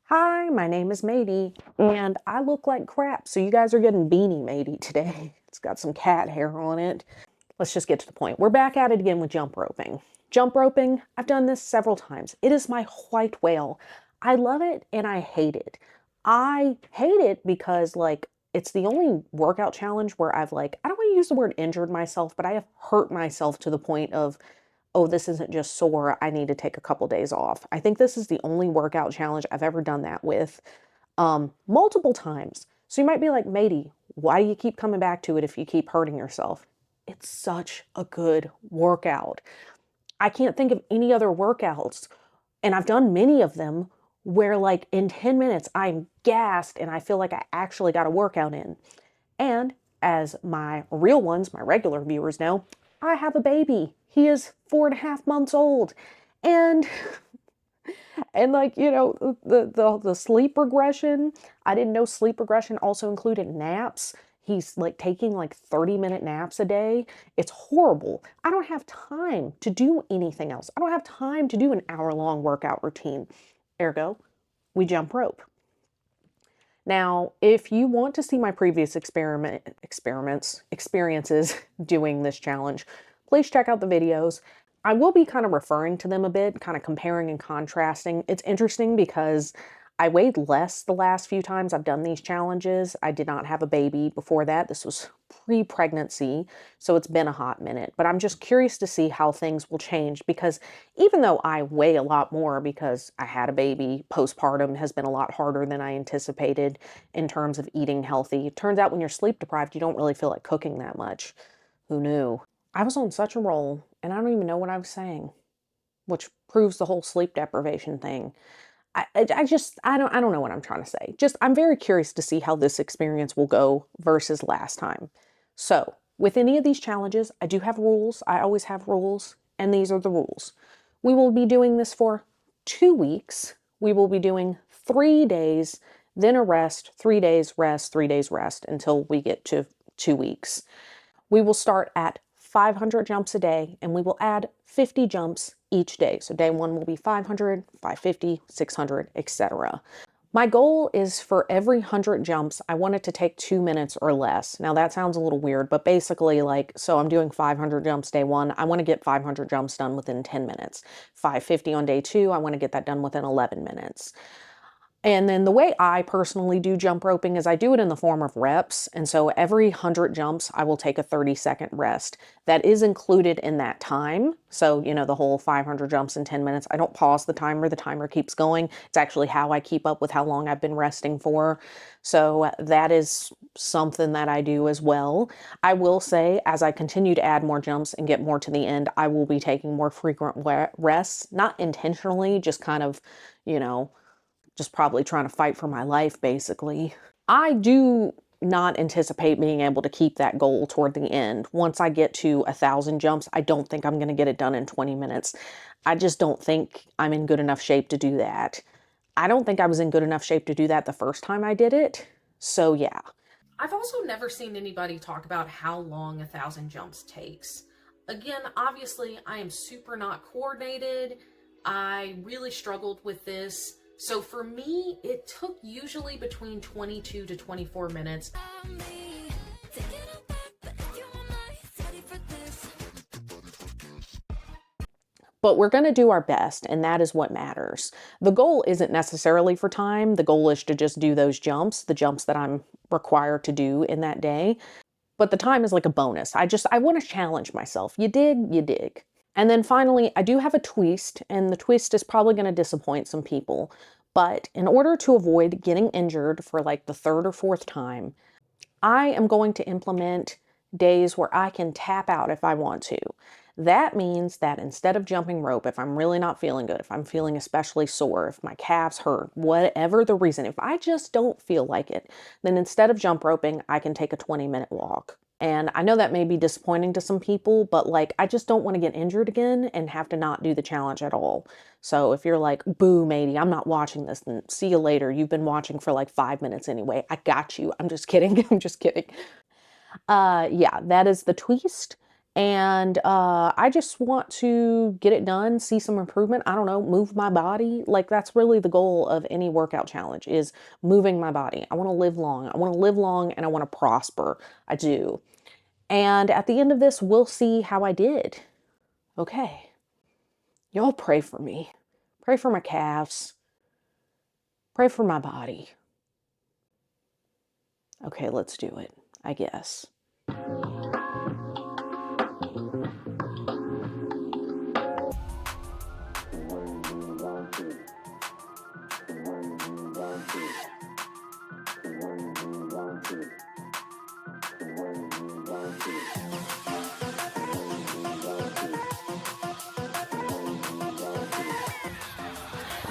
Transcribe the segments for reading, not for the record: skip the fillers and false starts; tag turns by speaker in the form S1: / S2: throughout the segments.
S1: Hi, my name is Maddie, and I look like crap, so you guys are getting Beanie Maddie today. It's got some cat hair on it. Let's just get to the point. We're back at it again with jump roping. Jump roping, I've done this several times. It is my white whale. I love it and I hate it. I hate it because, it's the only workout challenge where I don't want to use the word injured myself, but I have hurt myself to the point of, oh, this isn't just sore, I need to take a couple days off. I think this is the only workout challenge I've ever done that with, multiple times. So you might be like, Maddie, why do you keep coming back to it if you keep hurting yourself? It's such a good workout. I can't think of any other workouts, and I've done many of them, where in 10 minutes I'm gassed and I feel like I actually got a workout in. And as my real ones, my regular viewers know, I have a baby. He is 4.5 months old. And the sleep regression, I didn't know sleep regression also included naps. He's taking 30-minute naps a day. It's horrible. I don't have time to do anything else. I don't have time to do an hour-long workout routine. Ergo, we jump rope. Now, if you want to see my previous experiences doing this challenge, please check out the videos. I will be kind of referring to them a bit, kind of comparing and contrasting. It's interesting because I weighed less the last few times I've done these challenges. I did not have a baby before that. This was pre-pregnancy, so it's been a hot minute. But I'm just curious to see how things will change, because even though I weigh a lot more because I had a baby, postpartum has been a lot harder than I anticipated in terms of eating healthy. It turns out when you're sleep deprived, you don't really feel like cooking that much. Who knew? I was on such a roll, and I don't even know what I was saying, which proves the whole sleep deprivation thing. I don't know what I'm trying to say. I'm very curious to see how this experience will go versus last time. So, with any of these challenges, I do have rules. I always have rules, and these are the rules. We will be doing this for 2 weeks. We will be doing 3 days, then a rest, 3 days rest, 3 days rest until we get to 2 weeks. We will start at 500 jumps a day, and we will add 50 jumps each day. So day one will be 500, 550, 600, etc. My goal is for every 100 jumps, I want it to take 2 minutes or less. Now that sounds a little weird, but basically so I'm doing 500 jumps day one. I want to get 500 jumps done within 10 minutes. 550 on day two, I want to get that done within 11 minutes. And then the way I personally do jump roping is I do it in the form of reps. And so every 100 jumps, I will take a 30-second rest. That is included in that time. So, the whole 500 jumps in 10 minutes, I don't pause the timer keeps going. It's actually how I keep up with how long I've been resting for. So that is something that I do as well. I will say, as I continue to add more jumps and get more to the end, I will be taking more frequent rests, not intentionally, just kind of, just probably trying to fight for my life, basically. I do not anticipate being able to keep that goal toward the end. Once I get to 1,000 jumps, I don't think I'm going to get it done in 20 minutes. I just don't think I'm in good enough shape to do that. I don't think I was in good enough shape to do that the first time I did it. So yeah.
S2: I've also never seen anybody talk about how long 1,000 jumps takes. Again, obviously, I am super not coordinated. I really struggled with this. So for me, it took usually between 22 to 24 minutes.
S1: But we're going to do our best, and that is what matters. The goal isn't necessarily for time. The goal is to just do those jumps, the jumps that I'm required to do in that day. But the time is like a bonus. I want to challenge myself. You dig, you dig. And then finally, I do have a twist, and the twist is probably going to disappoint some people. But in order to avoid getting injured for the third or fourth time, I am going to implement days where I can tap out if I want to. That means that instead of jumping rope, if I'm really not feeling good, if I'm feeling especially sore, if my calves hurt, whatever the reason, if I just don't feel like it, then instead of jump roping, I can take a 20-minute walk. And I know that may be disappointing to some people, but I just don't want to get injured again and have to not do the challenge at all. So if you're like, boo, matey, I'm not watching this, then see you later. You've been watching for 5 minutes anyway. I got you. I'm just kidding. I'm just kidding. Yeah, that is the twist. And I just want to get it done, see some improvement. I don't know, move my body. Like, that's really the goal of any workout challenge, is moving my body. I want to live long. I want to live long and I want to prosper. I do. And at the end of this, we'll see how I did. Okay. Y'all pray for me. Pray for my calves. Pray for my body. Okay, let's do it, I guess.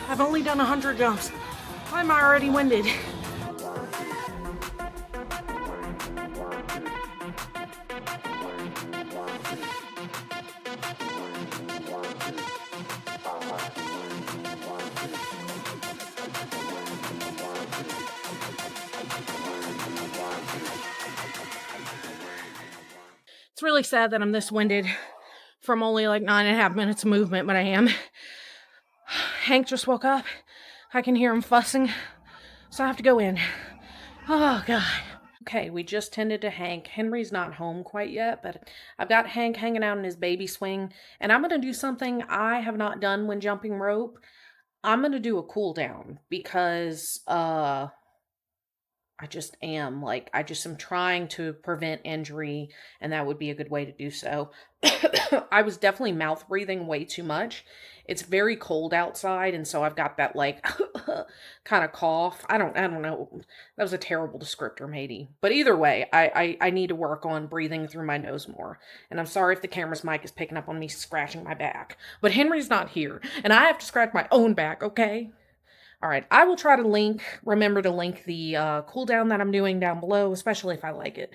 S1: I've only done 100 jumps. Why am I already winded? It's really sad that I'm this winded from only like 9.5 minutes of movement, but I am. Hank just woke up. I can hear him fussing, so I have to go in. Oh, God. Okay, we just tended to Hank. Henry's not home quite yet, but I've got Hank hanging out in his baby swing, and I'm going to do something I have not done when jumping rope. I'm going to do a cool down because I just am. Like, I just am trying to prevent injury, and that would be a good way to do so. I was definitely mouth breathing way too much. It's very cold outside, and so I've got that, like, kind of cough. I don't know. That was a terrible descriptor, Maddie. But either way, I need to work on breathing through my nose more. And I'm sorry if the camera's mic is picking up on me scratching my back. But Henry's not here, and I have to scratch my own back, okay? All right, I will try to remember to link the cool down that I'm doing down below, especially if I like it.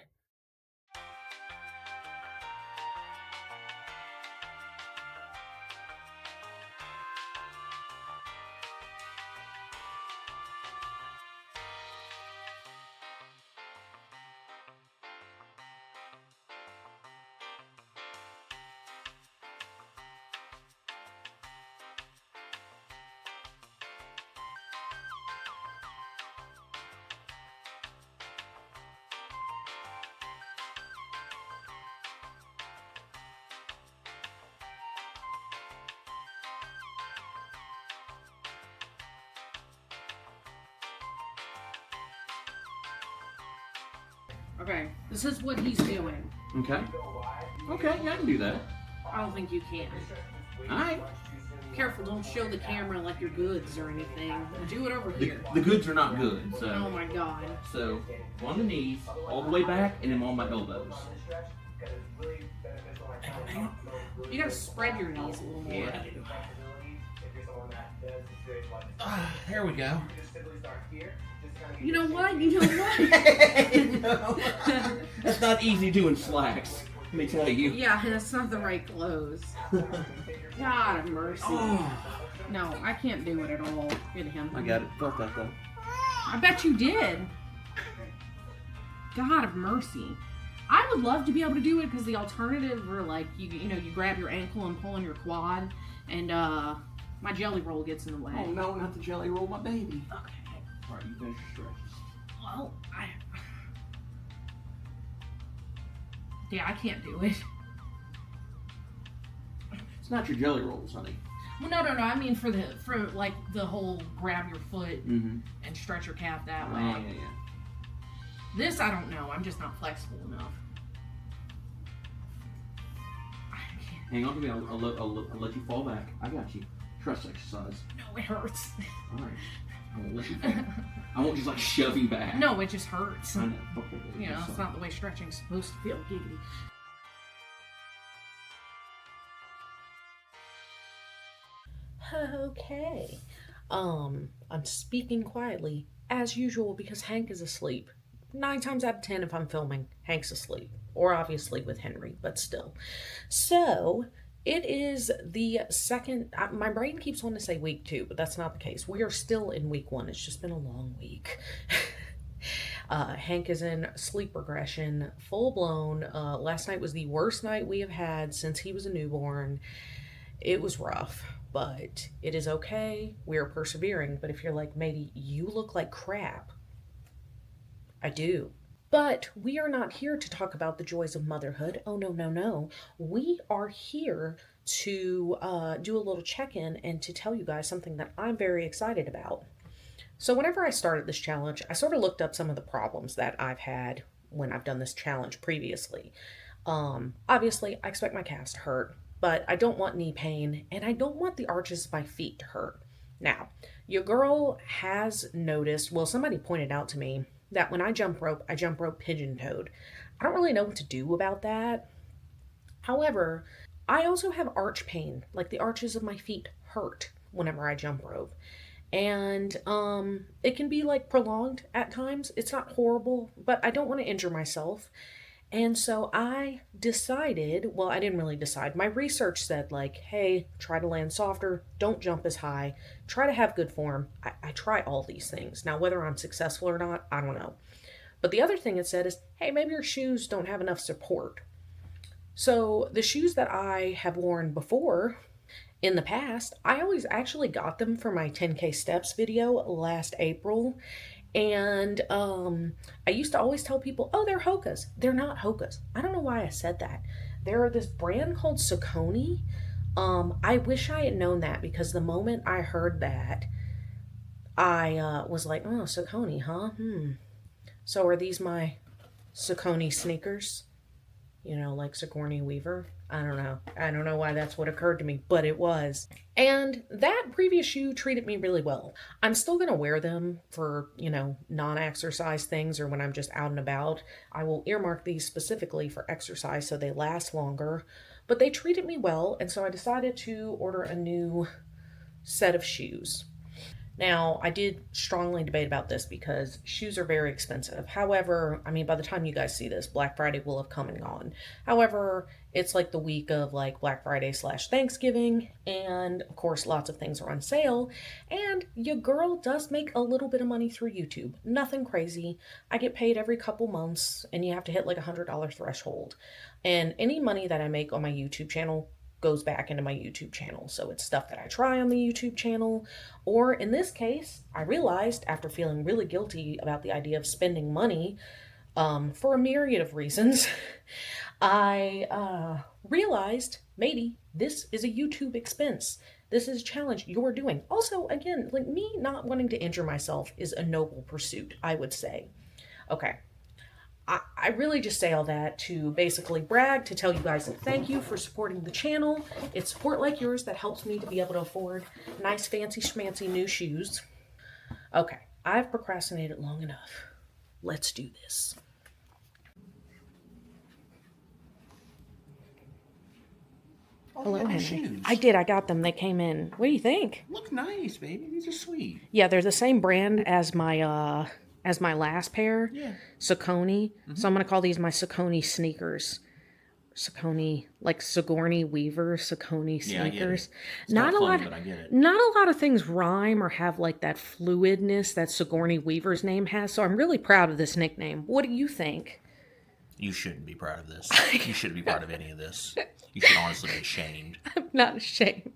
S1: Okay, this is what he's doing.
S3: Okay. Okay, yeah, I can do that.
S2: I don't think you can.
S3: Alright.
S2: Careful, don't show the camera like your goods or anything. Do it over here.
S3: The goods are not good, so.
S2: Oh my God.
S3: So, on the knees, all the way back, and then on my elbows.
S2: You gotta spread your knees a little more.
S3: Yeah, I do. There we go.
S2: You know what?
S3: No, that's not easy doing slacks, let me tell you.
S2: Yeah, that's not the right clothes. God of mercy.
S3: Oh.
S2: No, I can't do it at all. Get him.
S3: I got it. Felt that though.
S2: I bet you did. God of mercy. I would love to be able to do it because the alternative were like you know you grab your ankle and pull on your quad, and my jelly roll gets in the way.
S3: Oh no, not the jelly roll, my baby.
S2: Okay.
S3: All right, you finish your stretches.
S2: Well, I can't do it.
S3: It's not your jelly rolls, honey.
S2: Well, no. I mean for like the whole grab your foot and stretch your calf that way.
S3: Oh, yeah.
S2: This I don't know. I'm just not flexible enough.
S3: Hang on to me. I'll let you fall back. I got you. Trust exercise.
S2: No, it hurts.
S3: All right. I won't let you fall. I won't just like shove you back.
S2: No, it just hurts.
S3: I know. Okay.
S2: You know, it's not the way stretching's supposed to feel. Giggity. Okay. I'm speaking quietly as usual because Hank is asleep. 9 times out of 10 if I'm filming, Hank's asleep. Or obviously with Henry, but still. So, it is the second, my brain keeps wanting to say week 2, but that's not the case. We are still in week 1. It's just been a long week.
S1: Hank is in sleep regression, full blown. Last night was the worst night we have had since he was a newborn. It was rough, but it is okay. We are persevering. But if you're like, Maddie, you look like crap. I do. But we are not here to talk about the joys of motherhood. Oh, no, no, no. We are here to do a little check-in and to tell you guys something that I'm very excited about. So whenever I started this challenge, I sort of looked up some of the problems that I've had when I've done this challenge previously. Obviously, I expect my calves to hurt, but I don't want knee pain, and I don't want the arches of my feet to hurt. Now, your girl has noticed, well, somebody pointed out to me that when I jump rope pigeon-toed. I don't really know what to do about that. However, I also have arch pain, like the arches of my feet hurt whenever I jump rope. And it can be like prolonged at times. It's not horrible, but I don't want to injure myself. And so I decided, well, I didn't really decide. My research said like, hey, try to land softer, don't jump as high, try to have good form. I try all these things. Now, whether I'm successful or not, I don't know. But the other thing it said is, hey, maybe your shoes don't have enough support. So the shoes that I have worn before in the past, I always actually got them for my 10K steps video last April. And I used to always tell people, oh, they're Hokas. They're not Hokas. I don't know why I said that. They're this brand called Saucony. I wish I had known that, because the moment I heard that, I was like, oh, Saucony, huh? So are these my Saucony sneakers? You know, like Sigourney Weaver? I don't know. I don't know why that's what occurred to me, but it was. And that previous shoe treated me really well. I'm still going to wear them for, you know, non-exercise things, or when I'm just out and about. I will earmark these specifically for exercise so they last longer. But they treated me well, and so I decided to order a new set of shoes. Now, I did strongly debate about this because shoes are very expensive. However, I mean, by the time you guys see this, Black Friday will have come and gone. However, it's like the week of like Black Friday / Thanksgiving. And of course, lots of things are on sale. And your girl does make a little bit of money through YouTube. Nothing crazy. I get paid every couple months, and you have to hit like $100 threshold. And any money that I make on my YouTube channel goes back into my YouTube channel. So it's stuff that I try on the YouTube channel, or in this case, I realized after feeling really guilty about the idea of spending money for a myriad of reasons, I realized, Maddie, this is a YouTube expense. This is a challenge you're doing. Also, again, like me not wanting to injure myself is a noble pursuit, I would say. Okay. I really just say all that to basically brag, to tell you guys that thank you for supporting the channel. It's support like yours that helps me to be able to afford nice, fancy, schmancy new shoes. Okay, I've procrastinated long enough. Let's do this.
S3: Oh,
S1: Hello,
S3: you got
S1: Henry.
S3: shoes.
S1: I did. I got them. They came in. What do you think?
S3: Look nice, baby. These are sweet.
S1: Yeah, they're the same brand as my last pair.
S3: Yeah.
S1: Saucony. So I'm gonna call these my Saucony Sneakers. Saucony, like Sigourney Weaver, Saucony
S3: Yeah, I get it.
S1: Sneakers.
S3: It's not funny, but I get it.
S1: Not a lot of things rhyme or have like that fluidness that Sigourney Weaver's name has. So I'm really proud of this nickname. What do you think?
S3: You shouldn't be proud of this. You shouldn't be proud of any of this. You should honestly be ashamed.
S1: I'm not ashamed.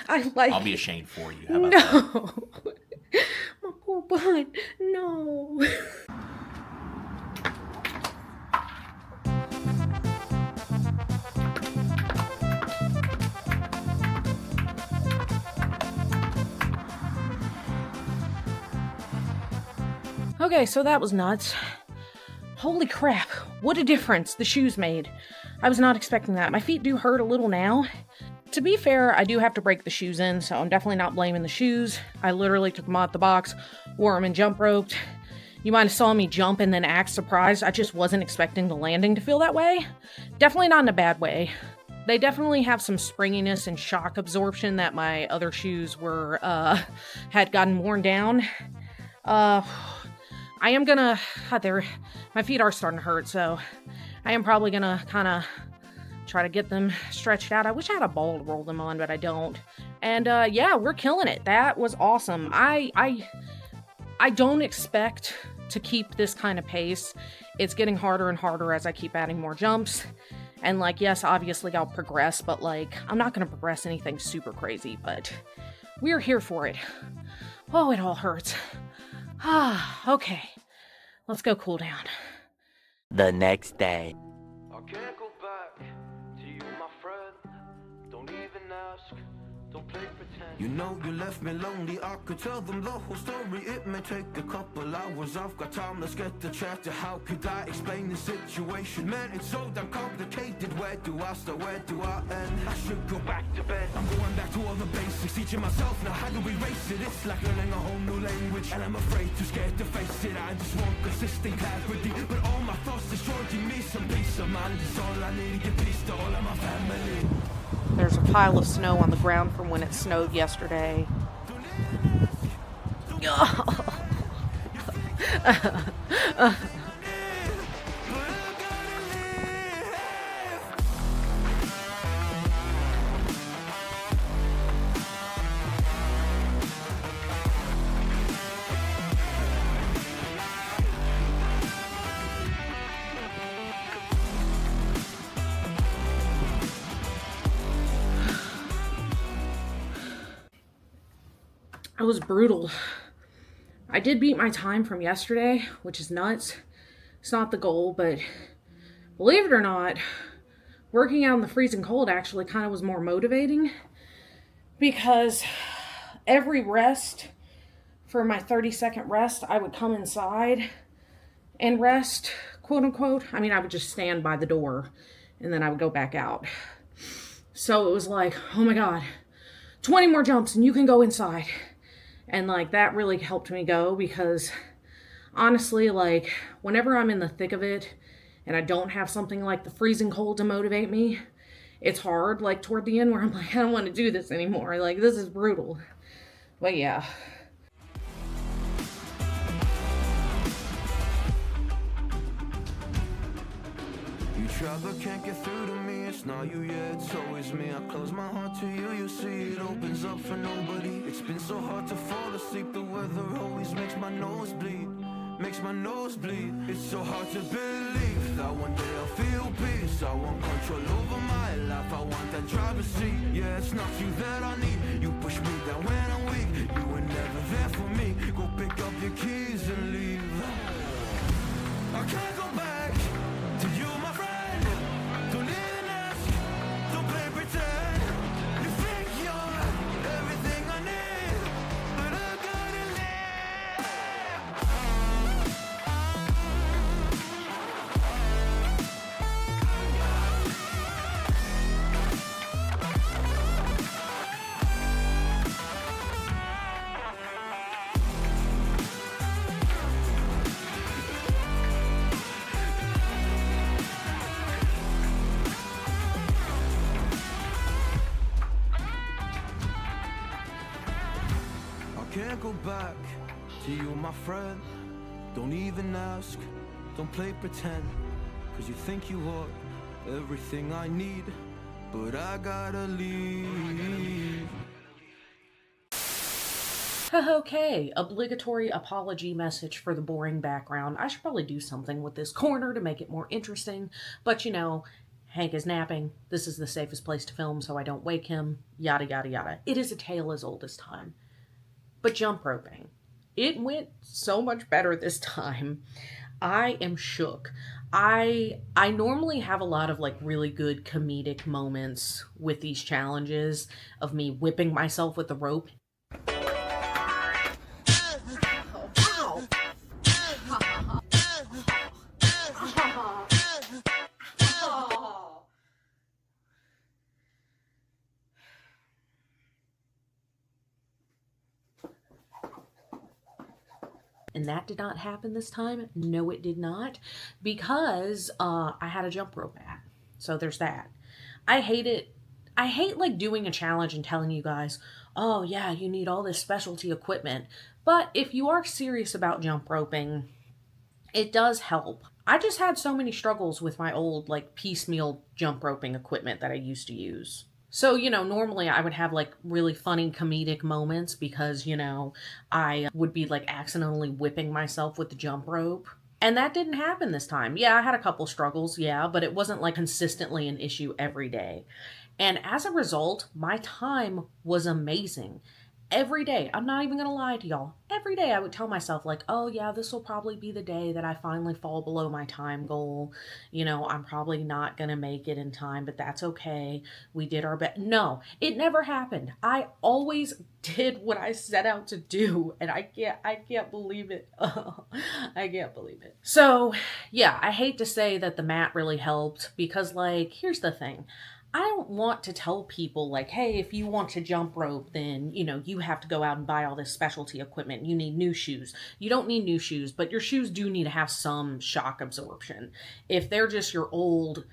S3: I'll be ashamed for you. How about that?
S1: No. My poor butt. No. Okay, so that was nuts. Holy crap, what a difference the shoes made. I was not expecting that. My feet do hurt a little now. To be fair, I do have to break the shoes in, so I'm definitely not blaming the shoes. I literally took them out the box, wore them and jump roped. You might have saw me jump and then act surprised. I just wasn't expecting the landing to feel that way. Definitely not in a bad way. They definitely have some springiness and shock absorption that my other shoes were, had gotten worn down. I am gonna, my feet are starting to hurt, so I am probably gonna kind of try to get them stretched out. I wish I had a ball to roll them on, but I don't. And yeah, we're killing it. That was awesome. I don't expect
S2: to keep this kind of pace. It's getting harder and harder as I keep adding more jumps. And like, yes, obviously I'll progress, but like, I'm not going to progress anything super crazy, but we're here for it. Oh, it all hurts. Okay. Let's go cool down.
S4: The next day.
S5: I can't go back to you, my friend. Don't even ask. Don't play pretend.
S6: You know you left me lonely, I could tell them the whole story. It may take a couple hours, I've got time, let's get the chat. How could I explain the situation? Man, it's so damn complicated. Where do I start, where do I end? I should go back to bed. I'm going back to all the basics, teaching myself now how to erase it. It's like learning a whole new language, and I'm afraid, too scared to face it. I just want consistent clarity, but all my thoughts destroying me. Some peace of mind is all I need, give peace to all of my family.
S1: There's a pile of snow on the ground from when it snowed yesterday.
S2: It was brutal. I did beat my time from yesterday, which is nuts. It's not the goal, but believe it or not, working out in the freezing cold actually kind of was more motivating, because every rest, for my 30-second rest, I would come inside and rest, quote unquote. I mean, I would just stand by the door and then I would go back out. So it was like, oh my God, 20 more jumps and you can go inside. And like, that really helped me go, because honestly, like, whenever I'm in the thick of it and I don't have something like the freezing cold to motivate me, it's hard, like toward the end, where I'm like, I don't want to do this anymore. Like, this is brutal. But yeah.
S6: You try but can't get through to me, it's not you yet, it's always me. I close my heart to you, you see it opens up for nobody. It's been so hard to fall asleep, the weather always makes my nose bleed. Makes my nose bleed. It's so hard to believe that one day I'll feel peace. I want control over my life, I want that driver's seat. Yeah, it's not you that I need, you push me down when I'm weak. You were never there for me, go pick up your keys and leave. I can't go back to you, my friend. Don't even ask, don't play pretend. You think you're everything I need, but I gotta live. Can't go back to you, my friend. Don't even ask, don't play pretend. Cause you think you are everything I need, but I gotta leave.
S2: Okay, obligatory apology message for the boring background. I should probably do something with this corner to make it more interesting, but you know, Hank is napping. This is the safest place to film so I don't wake him. Yada, yada, yada. It is a tale as old as time. But jump roping, it went so much better this time. I am shook. I normally have a lot of like really good comedic moments with these challenges of me whipping myself with the rope. And that did not happen this time. No, it did not, because I had a jump rope at. So there's that. I hate it. I hate like doing a challenge and telling you guys, oh yeah, you need all this specialty equipment. But if you are serious about jump roping, it does help. I just had so many struggles with my old like piecemeal jump roping equipment that I used to use. So, normally I would have like really funny comedic moments because, I would be like accidentally whipping myself with the jump rope. And that didn't happen this time. Yeah, I had a couple struggles, yeah, but it wasn't like consistently an issue every day. And as a result, my time was amazing. Every day, I'm not even going to lie to y'all. Every day I would tell myself, like, oh yeah, this will probably be the day that I finally fall below my time goal. I'm probably not going to make it in time, but that's okay. We did our best. No, it never happened. I always did what I set out to do, and I can't believe it. I can't believe it. So, yeah, I hate to say that the mat really helped because, like, here's the thing. I don't want to tell people like, hey, if you want to jump rope, then, you have to go out and buy all this specialty equipment. You need new shoes. You don't need new shoes, but your shoes do need to have some shock absorption. If they're just your old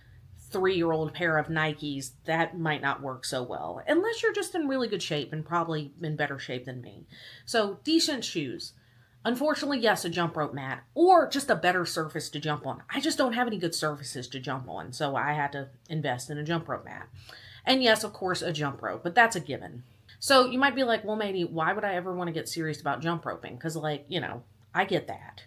S2: 3-year-old pair of Nikes, that might not work so well. Unless you're just in really good shape and probably in better shape than me. So decent shoes. Unfortunately, yes, a jump rope mat or just a better surface to jump on. I just don't have any good surfaces to jump on, so I had to invest in a jump rope mat. And yes, of course, a jump rope, but that's a given. So you might be like, well, Maddie, why would I ever want to get serious about jump roping? Because, like, I get that.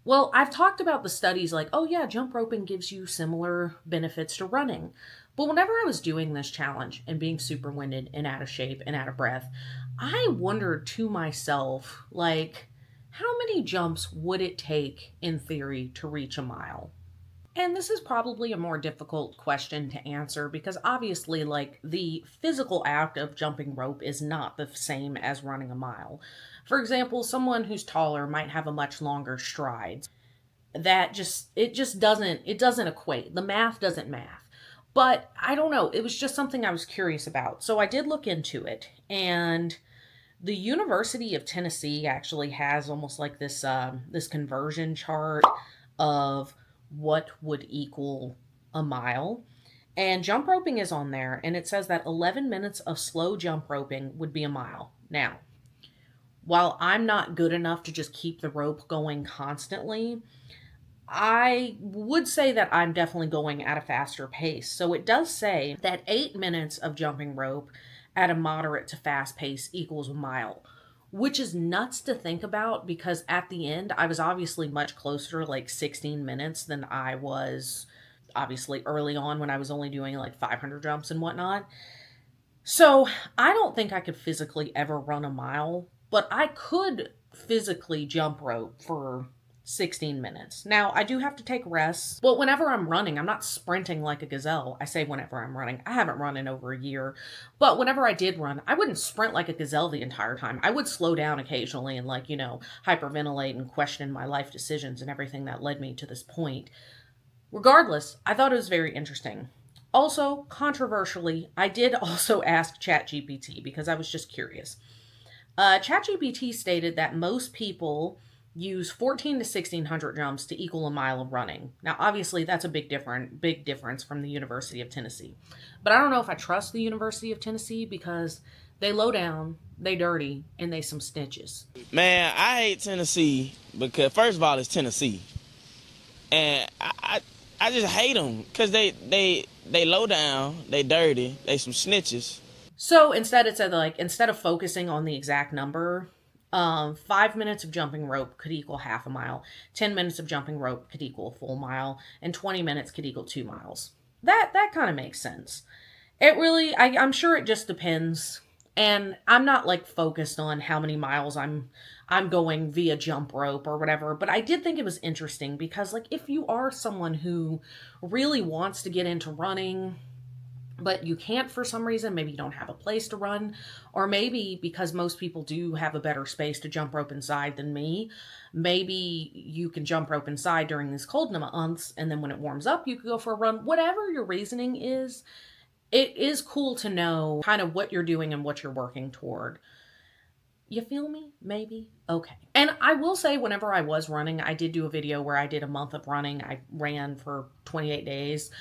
S2: Well, I've talked about the studies like, oh yeah, jump roping gives you similar benefits to running. But whenever I was doing this challenge and being super winded and out of shape and out of breath, I wondered to myself, like, how many jumps would it take, in theory, to reach a mile? And this is probably a more difficult question to answer because obviously, like, the physical act of jumping rope is not the same as running a mile. For example, someone who's taller might have a much longer stride. It doesn't equate. The math doesn't math. But I don't know, it was just something I was curious about. So I did look into it, and the University of Tennessee actually has almost like this this conversion chart of what would equal a mile. And jump roping is on there, and it says that 11 minutes of slow jump roping would be a mile. Now, while I'm not good enough to just keep the rope going constantly, I would say that I'm definitely going at a faster pace. So it does say that 8 minutes of jumping rope at a moderate to fast pace equals a mile, which is nuts to think about because at the end, I was obviously much closer, like 16 minutes than I was obviously early on when I was only doing like 500 jumps and whatnot. So I don't think I could physically ever run a mile, but I could physically jump rope for 16 minutes. Now, I do have to take rests. Well, whenever I'm running, I'm not sprinting like a gazelle. I say whenever I'm running. I haven't run in over a year. But whenever I did run, I wouldn't sprint like a gazelle the entire time. I would slow down occasionally and hyperventilate and question my life decisions and everything that led me to this point. Regardless, I thought it was very interesting. Also, controversially, I did also ask ChatGPT because I was just curious. ChatGPT stated that most people use 14 to 1600 jumps to equal a mile of running. Now, obviously, that's a big difference from the University of Tennessee. But I don't know if I trust the University of Tennessee because they low down, they dirty, and they some snitches.
S7: Man, I hate Tennessee because, first of all, it's Tennessee. And I just hate them because they low down, they dirty, they some snitches.
S2: So instead of focusing on the exact number, 5 minutes of jumping rope could equal half a mile, 10 minutes of jumping rope could equal a full mile, and 20 minutes could equal 2 miles. That kind of makes sense. It really, I'm sure it just depends. And I'm not like focused on how many miles I'm going via jump rope or whatever, but I did think it was interesting because like if you are someone who really wants to get into running, but you can't for some reason, maybe you don't have a place to run, or maybe because most people do have a better space to jump rope inside than me, maybe you can jump rope inside during these cold months, and then when it warms up, you could go for a run. Whatever your reasoning is, it is cool to know kind of what you're doing and what you're working toward. You feel me? Maybe? Okay. And I will say whenever I was running, I did do a video where I did a month of running. I ran for 28 days.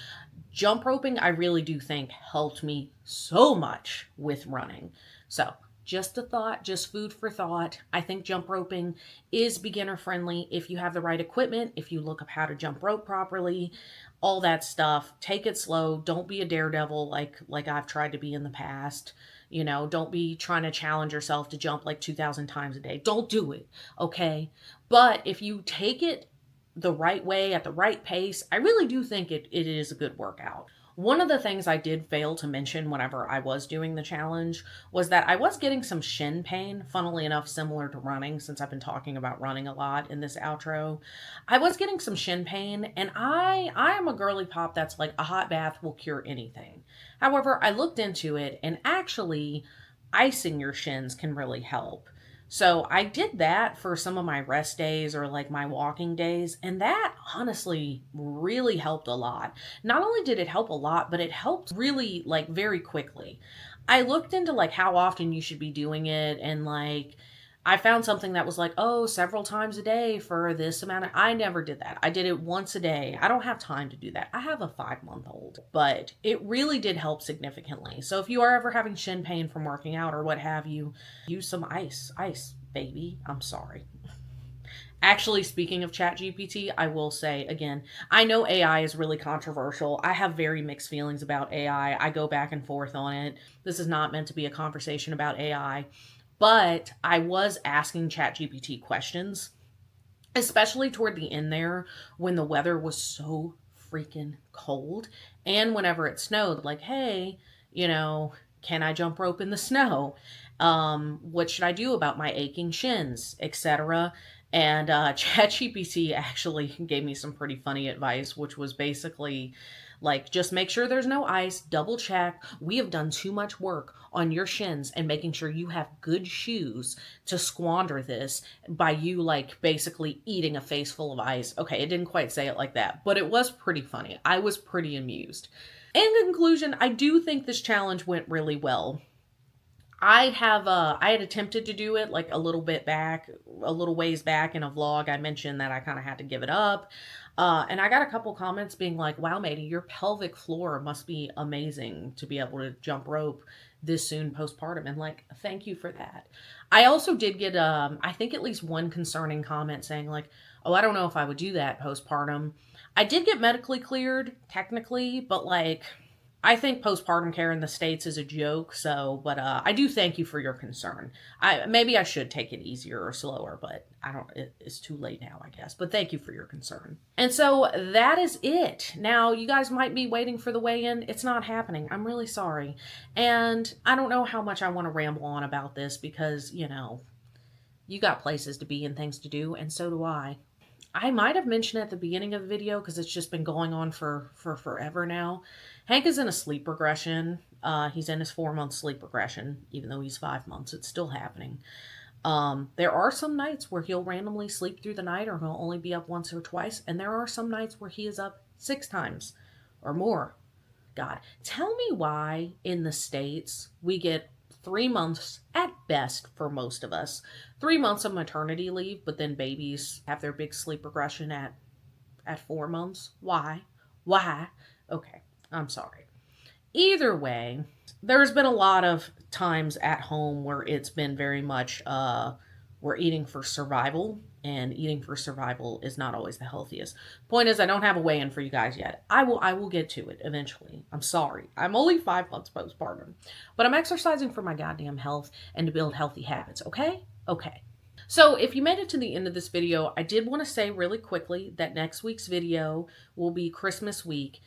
S2: Jump roping, I really do think helped me so much with running. So Just a thought, just food for thought. I think jump roping is beginner friendly if you have the right equipment, if you look up how to jump rope properly, all that stuff. Take it slow. Don't be a daredevil like I've tried to be in the past. You know, don't be trying to challenge yourself to jump like 2,000 times a day. Don't do it, okay? But if you take it the right way, at the right pace, I really do think it is a good workout. One of the things I did fail to mention whenever I was doing the challenge was that I was getting some shin pain, funnily enough, similar to running, since I've been talking about running a lot in this outro. I was getting some shin pain, and I am a girly pop that's like a hot bath will cure anything. However, I looked into it, and actually icing your shins can really help. So I did that for some of my rest days or like my walking days, and that honestly really helped a lot. Not only did it help a lot, but it helped really like very quickly. I looked into like how often you should be doing it, and like I found something that was like, oh, several times a day for this amount of, I never did that. I did it once a day. I don't have time to do that. I have a 5-month-old, but it really did help significantly. So if you are ever having shin pain from working out or what have you, use some ice, baby. I'm sorry. Actually, speaking of ChatGPT, I will say again, I know AI is really controversial. I have very mixed feelings about AI. I go back and forth on it. This is not meant to be a conversation about AI. But I was asking ChatGPT questions, especially toward the end there when the weather was so freaking cold and whenever it snowed, like, hey, you know, can I jump rope in the snow? What should I do about my aching shins, etc.? And ChatGPT actually gave me some pretty funny advice, which was basically like, just make sure there's no ice, double check. We have done too much work on your shins and making sure you have good shoes to squander this by you like basically eating a face full of ice. Okay, it didn't quite say it like that, but it was pretty funny. I was pretty amused. In conclusion, I do think this challenge went really well. I had attempted to do it like a little ways back in a vlog. I mentioned that I kind of had to give it up. And I got a couple comments being like, wow, Maddie, your pelvic floor must be amazing to be able to jump rope this soon postpartum. And like, thank you for that. I also did get, I think at least one concerning comment saying like, oh, I don't know if I would do that postpartum. I did get medically cleared technically, but like, I think postpartum care in the States is a joke, so, but I do thank you for your concern. Maybe I should take it easier or slower, but it's too late now, I guess. But thank you for your concern. And so that is it. Now, you guys might be waiting for the weigh-in. It's not happening. I'm really sorry. And I don't know how much I want to ramble on about this because, you know, you got places to be and things to do, and so do I. I might have mentioned at the beginning of the video because it's just been going on for forever now. Hank is in a sleep regression. He's in his 4-month sleep regression, even though he's 5 months. It's still happening. There are some nights where he'll randomly sleep through the night or he'll only be up once or twice. And there are some nights where he is up 6 times or more. God, tell me why in the States we get 3 months at best for most of us. 3 months of maternity leave, but then babies have their big sleep regression at 4 months. Why? Okay, I'm sorry. Either way, there's been a lot of times at home where it's been very much, we're eating for survival, and eating for survival is not always the healthiest. Point is, I don't have a weigh-in for you guys yet. I will get to it eventually. I'm sorry. I'm only 5 months postpartum, but I'm exercising for my goddamn health and to build healthy habits, okay? Okay. So if you made it to the end of this video, I did want to say really quickly that next week's video will be Christmas week.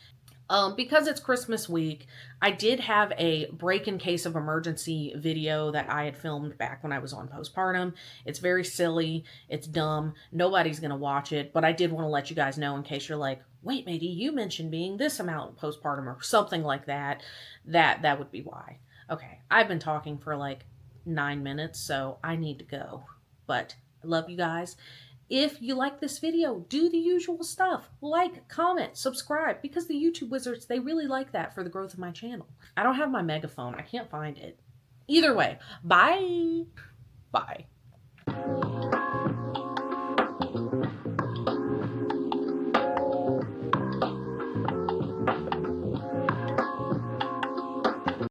S2: Because it's Christmas week, I did have a break in case of emergency video that I had filmed back when I was on postpartum. It's very silly. It's dumb. Nobody's going to watch it, but I did want to let you guys know in case you're like, wait, Maddie, you mentioned being this amount postpartum or something like that. That would be why. Okay, I've been talking for like 9 minutes, so I need to go. But I love you guys. If you like this video, do the usual stuff. Like, comment, subscribe, because the YouTube wizards, they really like that for the growth of my channel. I don't have my megaphone. I can't find it. Either way, bye. Bye.